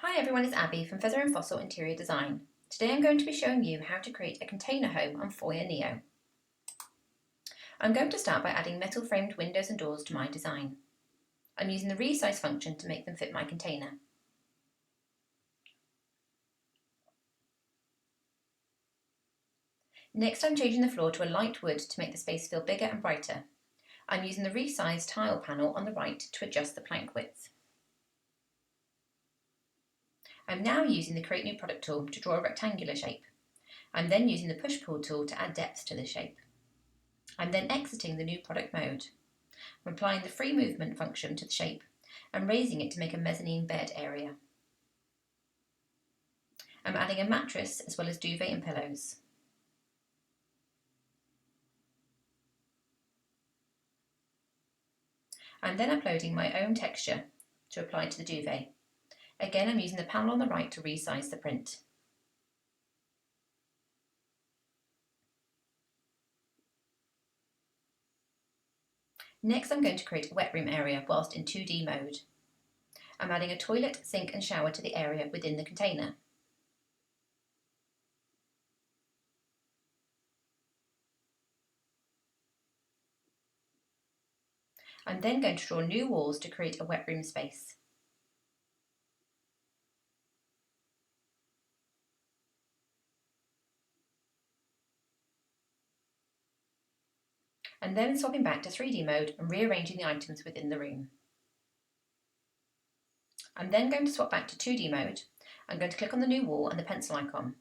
Hi everyone, it's Abby from Feather and Fossil Interior Design. Today I'm going to be showing you how to create a container home on Foyr Neo. I'm going to start by adding metal framed windows and doors to my design. I'm using the resize function to make them fit my container. Next I'm changing the floor to a light wood to make the space feel bigger and brighter. I'm using the resize tile panel on the right to adjust the plank width. I'm now using the Create New Product tool to draw a rectangular shape. I'm then using the Push-Pull tool to add depth to the shape. I'm then exiting the New Product mode. I'm applying the free movement function to the shape and raising it to make a mezzanine bed area. I'm adding a mattress as well as duvet and pillows. I'm then uploading my own texture to apply to the duvet. Again, I'm using the panel on the right to resize the print. Next, I'm going to create a wet room area whilst in 2D mode. I'm adding a toilet, sink and shower to the area within the container. I'm then going to draw new walls to create a wet room space. And then swapping back to 3D mode and rearranging the items within the room. I'm then going to swap back to 2D mode. I'm going to click on the new wall and the pencil icon.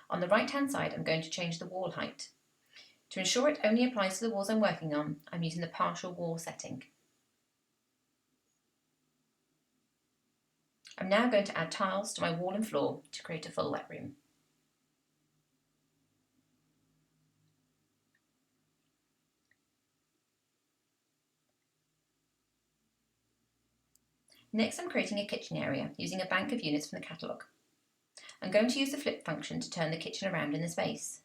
On the right hand side, I'm going to change the wall height. To ensure it only applies to the walls I'm working on, I'm using the partial wall setting. I'm now going to add tiles to my wall and floor to create a full wet room. Next, I'm creating a kitchen area using a bank of units from the catalogue. I'm going to use the flip function to turn the kitchen around in the space.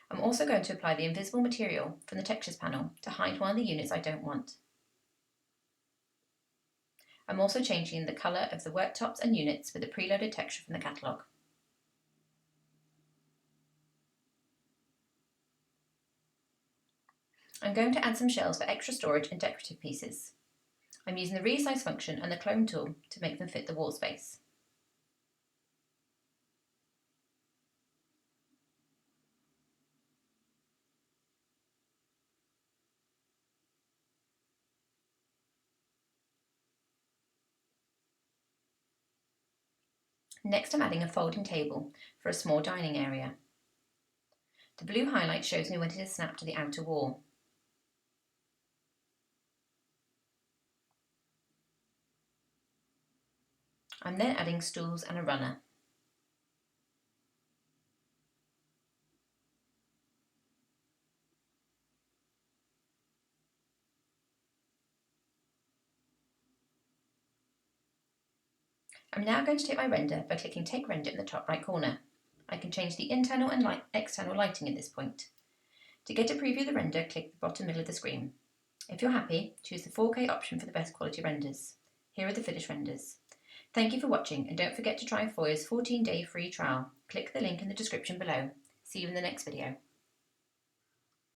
I'm also going to apply the invisible material from the textures panel to hide one of the units I don't want. I'm also changing the colour of the worktops and units with the preloaded texture from the catalogue. I'm going to add some shelves for extra storage and decorative pieces. I'm using the resize function and the clone tool to make them fit the wall space. Next, I'm adding a folding table for a small dining area. The blue highlight shows me when it is snapped to the outer wall. I'm then adding stools and a runner. I'm now going to take my render by clicking Take Render in the top right corner. I can change the internal and external lighting at this point. To get a preview of the render, click the bottom middle of the screen. If you're happy, choose the 4K option for the best quality renders. Here are the finished renders. Thank you for watching, and don't forget to try Foyr's 14-day free trial. Click the link in the description below. See you in the next video.